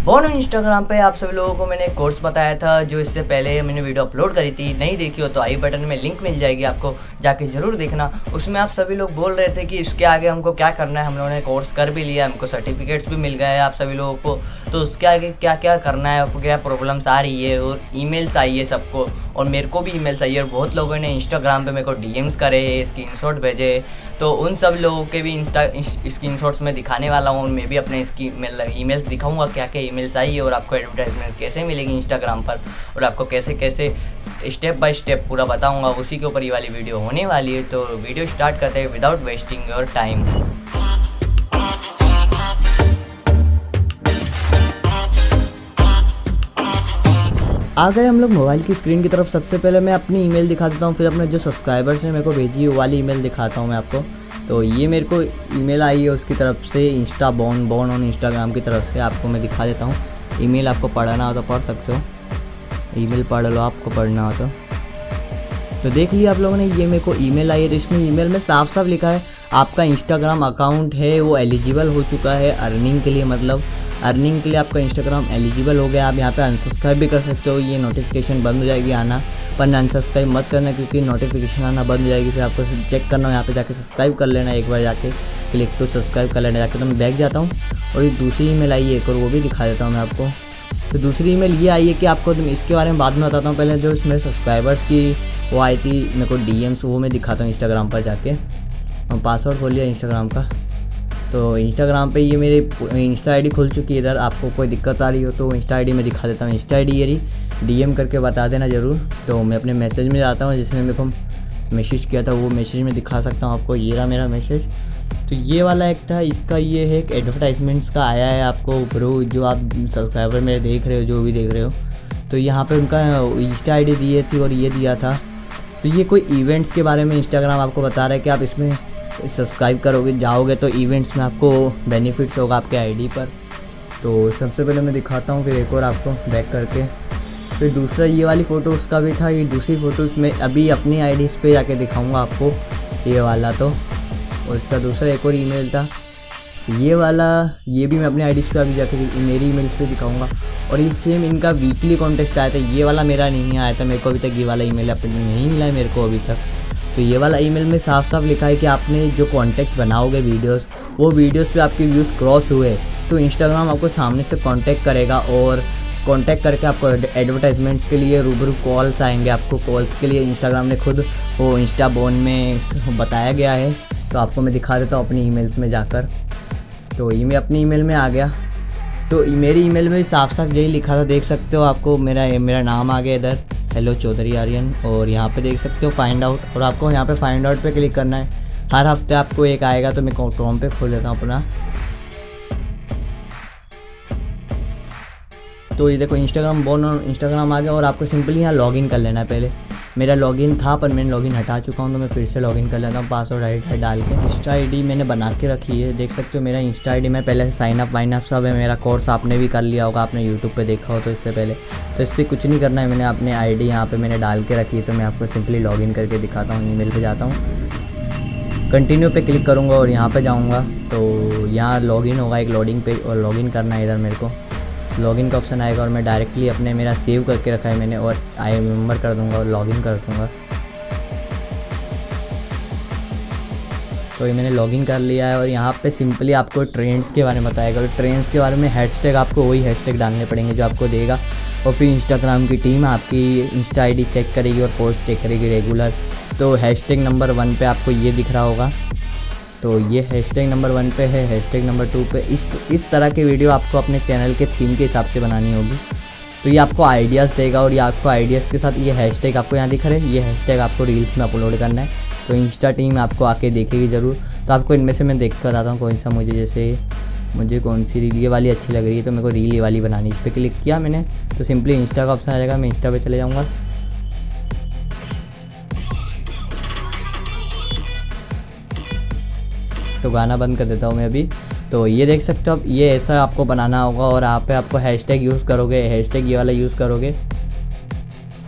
बोनो Instagram पे आप सभी लोगों को मैंने एक कोर्स बताया था, जो इससे पहले मैंने वीडियो अपलोड करी थी। नहीं देखी हो तो आई बटन में लिंक मिल जाएगी, आपको जाके ज़रूर देखना। उसमें आप सभी लोग बोल रहे थे कि इसके आगे हमको क्या करना है। हम लोगों ने कोर्स कर भी लिया, हमको सर्टिफिकेट्स भी मिल गए हैं आप सभी लोगों को। तो उसके आगे क्या क्या करना है, आपको क्या प्रॉब्लम्स आ रही है, और ईमेल्स आई है सबको, और मेरे को भी ईमेल्स आई है। और बहुत लोगों ने इंस्टाग्राम पे मेरे को डीएम्स करे, स्क्रीनशॉट भेजे। तो उन सब लोगों के भी स्क्रीनशॉट्स में दिखाने वाला हूँ। और मैं भी अपने इसकी मतलब ईमेल्स दिखाऊंगा, क्या क्या ईमेल्स आई है, और आपको एडवर्टाइजमेंट कैसे मिलेगी इंस्टाग्राम पर, और आपको कैसे कैसे स्टेप बाय स्टेप पूरा बताऊंगा। उसी के ऊपर ये वाली वीडियो होने वाली है। तो वीडियो स्टार्ट करते हैं विदाउट वेस्टिंग योर टाइम। आ गए हम लोग मोबाइल की स्क्रीन की तरफ। सबसे पहले मैं अपनी ईमेल दिखा देता हूँ, फिर अपने जो सब्सक्राइबर्स ने मेरे को भेजी है वो वाली ईमेल दिखाता हूँ मैं आपको। तो ये मेरे को ईमेल आई है उसकी तरफ से, इंस्टा बॉन ऑन इंस्टाग्राम की तरफ से। आपको मैं दिखा देता हूँ। ईमेल आपको पढ़ना हो तो पढ़ सकते हो, ईमेल पढ़ लो आपको पढ़ना हो तो देख लिया आप लोगों ने। ये मेरे को ईमेल आई है, तो इसमें ईमेल में साफ साफ लिखा है आपका इंस्टाग्राम अकाउंट है वो एलिजिबल हो चुका है अर्निंग के लिए। मतलब अर्निंग के लिए आपका इंस्टाग्राम एलिजिबल हो गया। आप यहाँ पे अनसब्सक्राइब भी कर सकते हो, ये नोटिफिकेशन बंद हो जाएगी आना, पर अनसब्सक्राइब मत करना क्योंकि नोटिफिकेशन आना बंद हो जाएगी। फिर आपको चेक करना, यहाँ पे जाके सब्सक्राइब कर लेना, एक बार जाके क्लिक तो सब्सक्राइब कर लेना जाके। तो मैं बैक जाता हूँ और ये दूसरी ईमेल आई है एक, और वो भी दिखा देता हूँ मैं आपको। तो दूसरी ईमेल ये आई है कि आपको इसके बारे में बाद में बताता हूँ। पहले जो मेरे सब्सक्राइबर्स की वो आई थी मेरे को डीएम्स, वो मैं दिखाता हूँ इंस्टाग्राम पर जाके। और पासवर्ड खोल लिया इंस्टाग्राम का। तो इंस्टाग्राम पे ये मेरी इंस्टा आईडी खुल चुकी है। इधर आपको कोई दिक्कत आ रही हो तो इंस्टा आईडी में दिखा देता हूँ। इंस्टा आईडी ये रही, डीएम करके बता देना ज़रूर। तो मैं अपने मैसेज में जाता हूँ, जिसने मेरे को मैसेज किया था वो मैसेज में दिखा सकता हूँ आपको। ये रहा मेरा मैसेज। तो ये वाला एक था, इसका ये है एक एडवर्टाइजमेंट्स का आया है आपको ब्रो, जो आप सब्सक्राइबर मेरे देख रहे हो, जो भी देख रहे हो। तो यहाँ पर उनका इंस्टा आईडी दी थी और ये दिया था। तो ये कोई इवेंट्स के बारे में इंस्टाग्राम आपको बता रहा है कि आप इसमें सब्सक्राइब करोगे जाओगे तो इवेंट्स में आपको बेनिफिट्स होगा आपके आईडी पर। तो सबसे पहले मैं दिखाता हूँ, फिर एक और आपको बैक करके। फिर दूसरा ये वाली फ़ोटो उसका भी था। ये दूसरी फ़ोटो मैं अभी अपनी आईडी पे जाके दिखाऊंगा आपको, ये वाला तो। और इसका दूसरा एक और ईमेल था ये वाला, ये भी मैं अपनी आईडी पे अभी जाके मेरी ईमेल्स पे दिखाऊंगा। और ये सेम इनका वीकली कॉन्टेस्ट आया था। ये वाला मेरा नहीं आया था मेरे को अभी तक, ये वाला ईमेल अपने नहीं मिला है मेरे को अभी तक। तो ये वाला ईमेल में साफ साफ लिखा है कि आपने जो कॉन्टैक्ट बनाओगे वीडियोस, वो वीडियोस पे आपके व्यूज़ क्रॉस हुए तो इंस्टाग्राम आपको सामने से कांटेक्ट करेगा, और कांटेक्ट करके आपको एडवर्टाइजमेंट के लिए रूबरू कॉल्स आएंगे। आपको कॉल्स के लिए इंस्टाग्राम ने खुद वो इंस्टा बोन में बताया गया है। तो आपको मैं दिखा देता हूँ अपनी ईमेल्स में जाकर। तो ये मैं अपनी ईमेल में आ गया। तो मेरी ईमेल में साफ साफ यही लिखा था, देख सकते हो। आपको मेरा नाम आ गया इधर, हेलो चौधरी आर्यन। और यहाँ पे देख सकते हो फाइंड आउट, और आपको यहाँ पे फाइंड आउट पे क्लिक करना है। हर हफ्ते आपको एक आएगा। तो मैं क्रोम पे खोल लेता हूँ अपना। तो ये देखो इंस्टाग्राम इंस्टाग्राम आ गया, और आपको सिंपली यहाँ लॉगिन कर लेना है। पहले मेरा लॉगिन था पर मैंने लॉगिन हटा चुका हूँ, तो मैं फिर से लॉगिन कर लेता हूँ पासवर्ड आईडी डाल के। इंस्टा आईडी मैंने बना के रखी है, देख सकते हो मेरा इंस्टा आईडी में पहले से साइन अप वाइन अप सब है। मेरा कोर्स आपने भी कर लिया होगा, आपने यूट्यूब पे देखा हो तो इससे पहले। तो इस पर कुछ नहीं करना है, मैंने अपने आईडी यहाँ पे मैंने डाल के रखी है। तो मैं आपको सिंपली लॉगिन करके दिखाता हूँ। ईमेल पे जाता हूँ, कंटिन्यू पे क्लिक करूँगा और यहाँ पे जाऊँगा। तो यहाँ लॉगिन होगा एक लोडिंग पेज, और लॉगिन करना है। इधर मेरे को लॉगिन का ऑप्शन आएगा, और मैं डायरेक्टली अपने मेरा सेव करके रखा है मैंने, और आई रिमेंबर कर दूंगा और लॉगिन कर दूंगा। तो ये मैंने लॉगिन कर लिया है। और यहाँ पे सिंपली आपको ट्रेंड्स के बारे में बताएगा। और ट्रेंड्स के बारे में हैशटैग आपको वही हैशटैग डालने पड़ेंगे जो आपको देगा। और फिर इंस्टाग्राम की टीम आपकी इंस्टा आईडी चेक करेगी और पोस्ट चेक करेगी रेगुलर। तो हैशटैग नंबर 1 पे आपको ये दिख रहा होगा। तो ये हैशटैग नंबर 1 पे है। हैशटैग नंबर 2 पे इस तरह के वीडियो आपको अपने चैनल के थीम के हिसाब से बनानी होगी। तो ये आपको आइडियाज़ देगा, और ये आपको आइडियाज़ के साथ ये हैशटैग आपको यहाँ दिख रहे हैं, ये हैशटैग आपको रील्स में अपलोड करना है। तो इंस्टा टीम आपको आके देखेगी ज़रूर। तो आपको इनमें से मैं देख कर बताता हूँ कौन सा मुझे कौन सी रील ये वाली अच्छी लग रही है। तो मेरे को रील ये वाली बनानी, इस पर क्लिक किया मैंने। तो सिंपली इंस्टा का ऑप्शन आ जाएगा, मैं इंस्टा पर चले जाऊँगा। तो गाना बंद कर देता हूँ मैं अभी। तो ये देख सकते हो आप, ये ऐसा आपको बनाना होगा। और यहाँ पे आपको हैशटैग यूज़ करोगे, हैशटैग ये वाला यूज़ करोगे।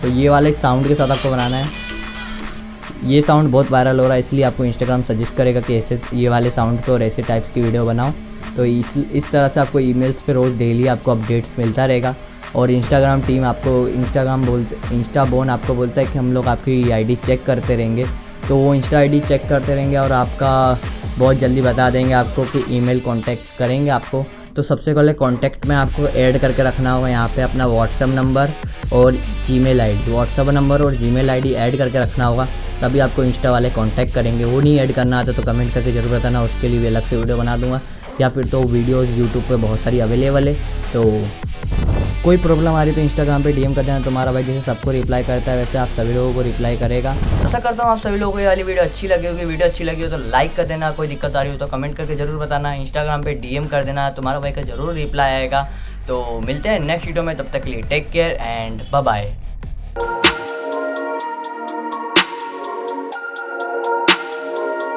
तो ये वाला एक साउंड के साथ आपको बनाना है। ये साउंड बहुत वायरल हो रहा है, इसलिए आपको इंस्टाग्राम सजेस्ट करेगा कि ऐसे ये वाले साउंड पे और ऐसे टाइप्स की वीडियो बनाओ। तो इस तरह से आपको ईमेल्स पे रोज़ डेली आपको अपडेट्स मिलता रहेगा। और इंस्टाग्राम टीम आपको इंस्टाबोन आपको बोलता है कि हम लोग आपकी आईडी चेक करते रहेंगे, तो वो इंस्टा आईडी चेक करते रहेंगे और आपका बहुत जल्दी बता देंगे आपको कि ईमेल कांटेक्ट करेंगे आपको। तो सबसे पहले कांटेक्ट में आपको ऐड करके रखना होगा यहाँ पे अपना व्हाट्सअप नंबर और जीमेल आईडी, व्हाट्सअप नंबर और जीमेल आईडी ऐड करके रखना होगा, तभी आपको इंस्टा वाले कांटेक्ट करेंगे। वो नहीं ऐड करना आता तो कमेंट करके ज़रूर बताना, उसके लिए भी अलग से वीडियो बना दूँगा, या फिर तो वीडियोज़ यूट्यूब पर बहुत सारी अवेलेबल है। तो कोई प्रॉब्लम आ रही तो इंस्टाग्राम पे डीएम कर देना। तुम्हारा भाई जैसे सबको रिप्लाई करता है वैसे आप सभी लोगों को रिप्लाई करेगा। आशा करता हूँ आप सभी लोगों को ये वाली वीडियो अच्छी लगी होगी। वीडियो अच्छी लगी हो तो लाइक कर देना, कोई दिक्कत आ रही हो तो कमेंट करके जरूर बताना, इंस्टाग्राम पे डीएम कर देना, तुम्हारा भाई का जरूर रिप्लाई आएगा। तो मिलते हैं नेक्स्ट वीडियो में, तब तक के लिए take care and bye bye.